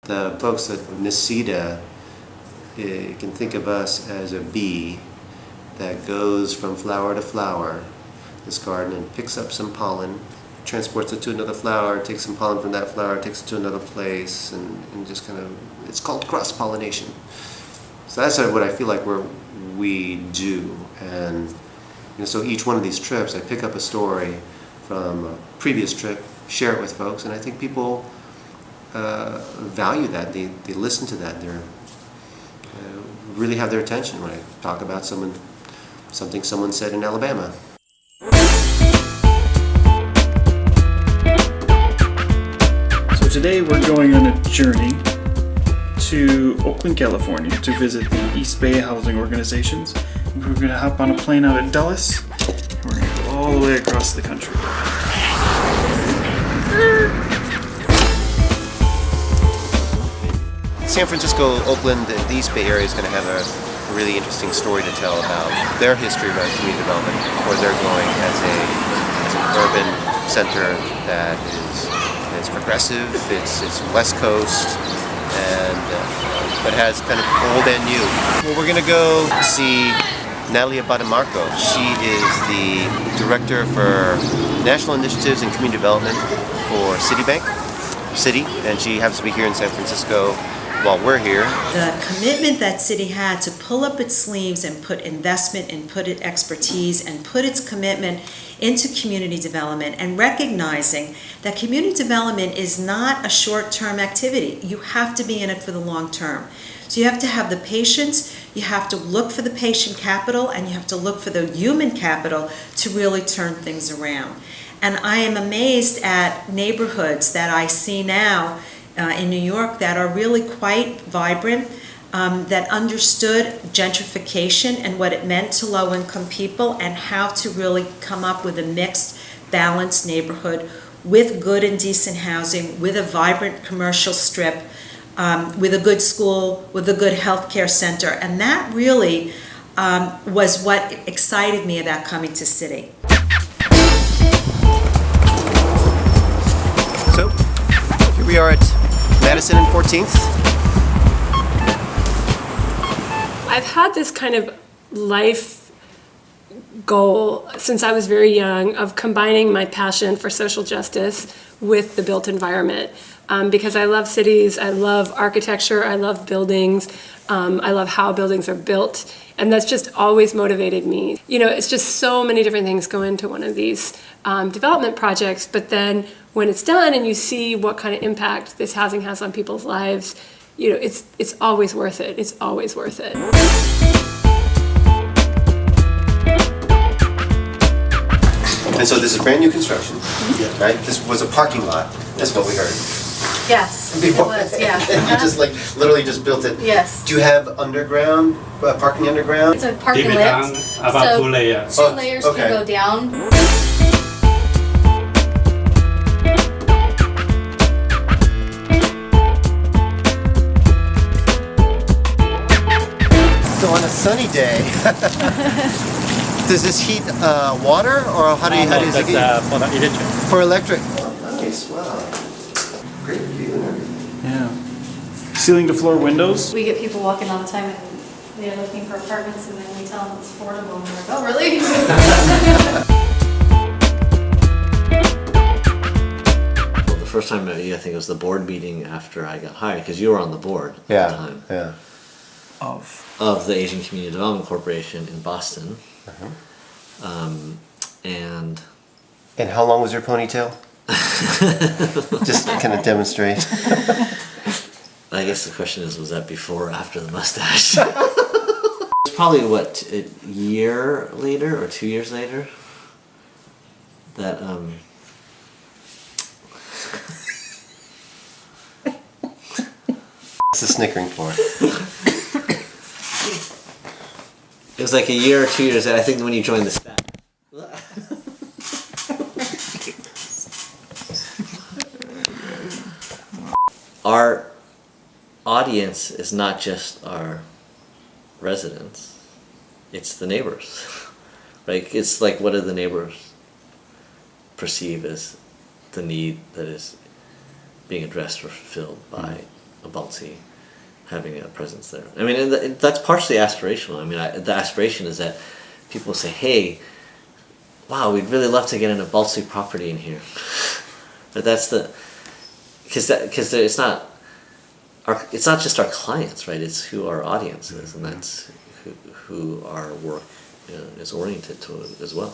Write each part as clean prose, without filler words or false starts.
The folks at NACEDA, you can think of us as a bee that goes from flower to flower, this garden, and picks up some pollen, transports it to another flower, takes some pollen from that flower, takes it to another place, and just kind of, it's called cross-pollination. So that's what I feel like we do. And so each one of these trips, I pick up a story from a previous trip, share it with folks, and I think people value that. They listen to that. They really have their attention when I talk about something someone said in Alabama. So today we're going on a journey to Oakland, California to visit the East Bay housing organizations. We're going to hop on a plane out of Dulles, and we're going to go all the way across the country. San Francisco, Oakland, the East Bay area is going to have a really interesting story to tell about their history around community development, where they're going as an urban center that is progressive. It's West Coast, but has kind of old and new. Well, we're going to go see NATALIE ABATEMARCO. She is the Director for National Initiatives and Community Development for Citibank, and she happens to be here in San Francisco while we're here. The commitment that Citi had to pull up its sleeves and put investment and put its expertise and put its commitment into community development, and recognizing that community development is not a short-term activity. You have to be in it for the long term. So you have to have the patience, you have to look for the patient capital, and you have to look for the human capital to really turn things around. And I am amazed at neighborhoods that I see now in New York that are really quite vibrant, that understood gentrification and what it meant to low-income people, and how to really come up with a mixed, balanced neighborhood with good and decent housing, with a vibrant commercial strip, with a good school, with a good healthcare center. And that really was what excited me about coming to Citi. So, here we are at Madison and 14th. I've had this kind of life goal since I was very young of combining my passion for social justice with the built environment. Because I love cities, I love architecture, I love buildings, I love how buildings are built, and that's just always motivated me. You know, it's just so many different things go into one of these development projects, but then when it's done and you see what kind of impact this housing has on people's lives, you know, it's always worth it. It's always worth it. And so this is brand new construction, right? This was a parking lot. That's what we heard. Yes, Before. it was, yeah. You just literally just built it. Yes. Do you have underground, parking underground? It's a parking Down lift. about so 2 layers. Two layers okay. can go down. So on a sunny day, does this heat water, or how do you That's it heat? for the electric. For electric. Okay, swell. Great view and everything. Yeah. Ceiling to floor windows. We get people walking all the time and they're looking for apartments, and then we tell them it's affordable, and they're like, oh, really? Well, the first time I met you, I think it was the board meeting after I got hired, because you were on the board at the time. Yeah. Of the Asian Community Development Corporation in Boston. And how long was your ponytail? Just kind of demonstrate. I guess the question is, was that before or after the mustache? It's probably, what, a year later or 2 years later that What's the snickering for? it was like a year or 2 years later, I think, when you joined the staff. Our audience is not just our residents, it's the neighbors. Right? It's like, what do the neighbors perceive as the need that is being addressed or fulfilled by EBALDC having a presence there. I mean, and that's partially aspirational. I mean, the aspiration is that people say, hey, wow, we'd really love to get an EBALDC property in here. But that's because it's not just our clients, right? It's who our audience is, and that's who our work is oriented to as well.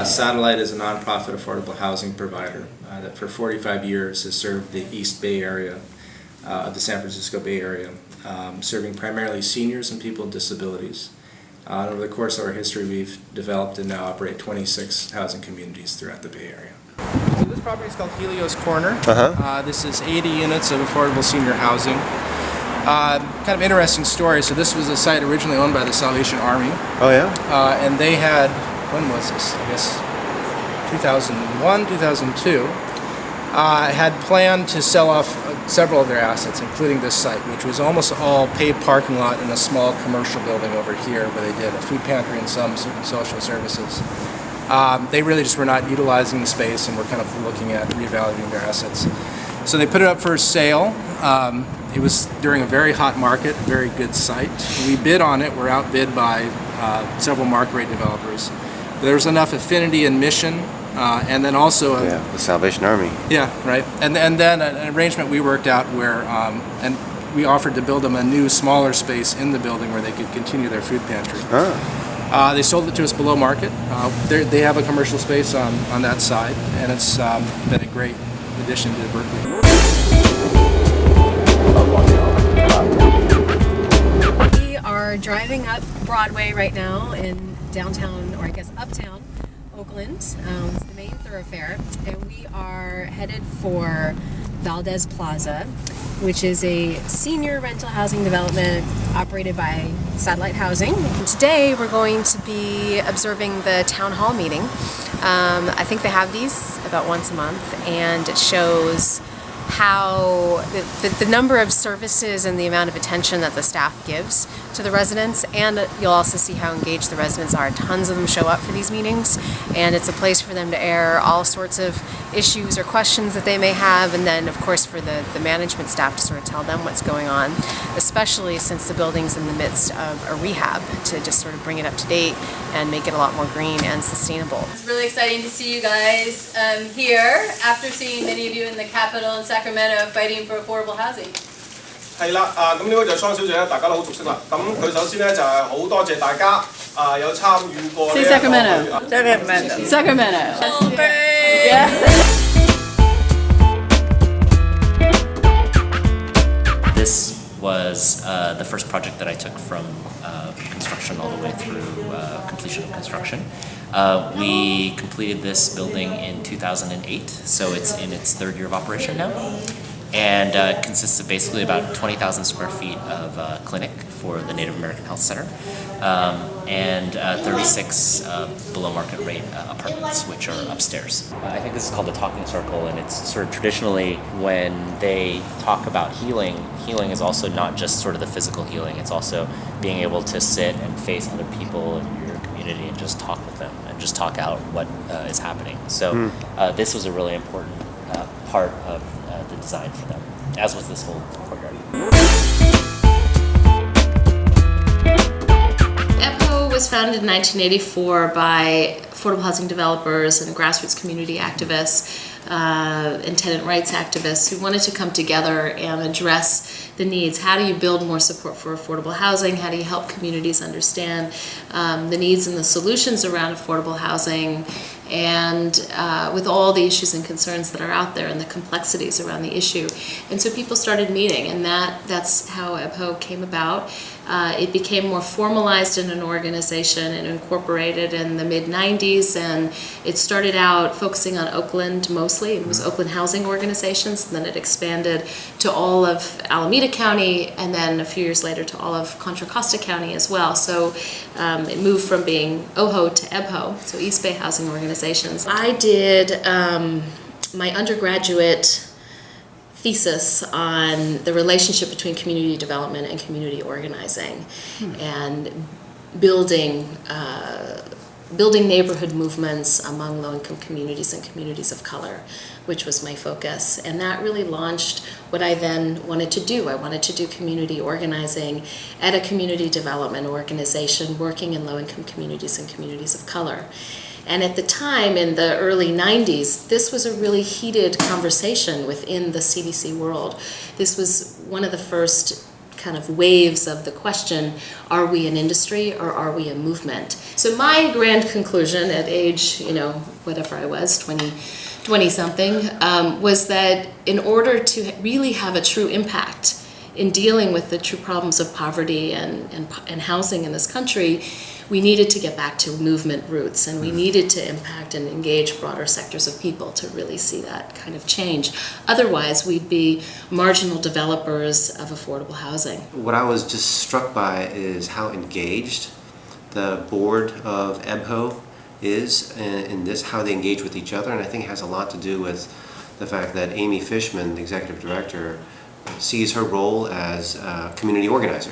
Satellite is a nonprofit affordable housing provider that for 45 years has served the East Bay area of the San Francisco Bay Area, serving primarily seniors and people with disabilities. Over the course of our history, we've developed and now operate 26 housing communities throughout the Bay Area. So this property is called Helios Corner. This is 80 units of affordable senior housing. Kind of interesting story. So this was a site originally owned by the Salvation Army. Oh yeah? And they had, when was this? I guess 2001, 2002. Had planned to sell off several of their assets, including this site, which was almost all paved parking lot in a small commercial building over here where they did a food pantry and some social services. They really just were not utilizing the space and were kind of looking at reevaluating their assets. So they put it up for sale. It was during a very hot market, a very good site. We bid on it. We're outbid by several market rate developers. There was enough affinity and mission, and then also the Salvation Army. Yeah, right. And then an arrangement we worked out where, and we offered to build them a new, smaller space in the building where they could continue their food pantry. They sold it to us below market. They have a commercial space on that side, and it's been a great addition to Berkeley. We are driving up Broadway right now in downtown, or I guess uptown, Oakland. It's the main thoroughfare, and we are headed for Valdez Plaza, which is a senior rental housing development operated by Satellite Housing. Today we're going to be observing the town hall meeting. I think they have these about once a month, and it shows how the number of services and the amount of attention that the staff gives to the residents, and you'll also see how engaged the residents are. Tons of them show up for these meetings, and it's a place for them to air all sorts of issues or questions that they may have, and then of course for the management staff to sort of tell them what's going on, especially since the building's in the midst of a rehab, to just sort of bring it up to date and make it a lot more green and sustainable. It's really exciting to see you guys here after seeing many of you in the Capitol in Sacramento fighting for affordable housing. 係啦，咁呢位就係莊小姐啦，大家都好熟悉啦。咁佢首先咧就係好多謝大家有參與過呢一個。Say Sacramento. Sacramento. Sacramento. Yeah. This was the first project that I took from construction all the way through completion of construction. We completed this building in 2008, so it's in its third year of operation now. And it consists of basically about 20,000 square feet of clinic for the Native American Health Center, and 36 below market rate apartments, which are upstairs. I think this is called the talking circle, and it's sort of traditionally when they talk about healing, healing is also not just sort of the physical healing, it's also being able to sit and face other people in your community and just talk with them and just talk out what is happening. So this was a really important part of the design for them, as was this whole courtyard. EBHO was founded in 1984 by affordable housing developers and grassroots community activists and tenant rights activists who wanted to come together and address the needs. How do you build more support for affordable housing? How do you help communities understand the needs and the solutions around affordable housing, and with all the issues and concerns that are out there and the complexities around the issue? And so people started meeting, and that's how EBHO came about. It became more formalized in an organization and incorporated in the mid-90s, and it started out focusing on Oakland mostly. It was Oakland housing organizations, and then it expanded to all of Alameda County, and then a few years later to all of Contra Costa County as well. So it moved from being OHO to EBHO, so East Bay Housing Organizations. I did my undergraduate thesis on the relationship between community development and community organizing, and building building neighborhood movements among low-income communities and communities of color, which was my focus. And that really launched what I then wanted to do. I wanted to do community organizing at a community development organization working in low-income communities and communities of color. And at the time, in the early 90s, this was a really heated conversation within the CDC world. This was one of the first kind of waves of the question, are we an industry or are we a movement? So my grand conclusion at age, whatever I was, 20 something, was that in order to really have a true impact in dealing with the true problems of poverty and housing in this country, we needed to get back to movement roots, and we needed to impact and engage broader sectors of people to really see that kind of change. Otherwise, we'd be marginal developers of affordable housing. What I was just struck by is how engaged the board of EBHO is in this, how they engage with each other, and I think it has a lot to do with the fact that AMIE FISHMAN, the executive director, sees her role as a community organizer.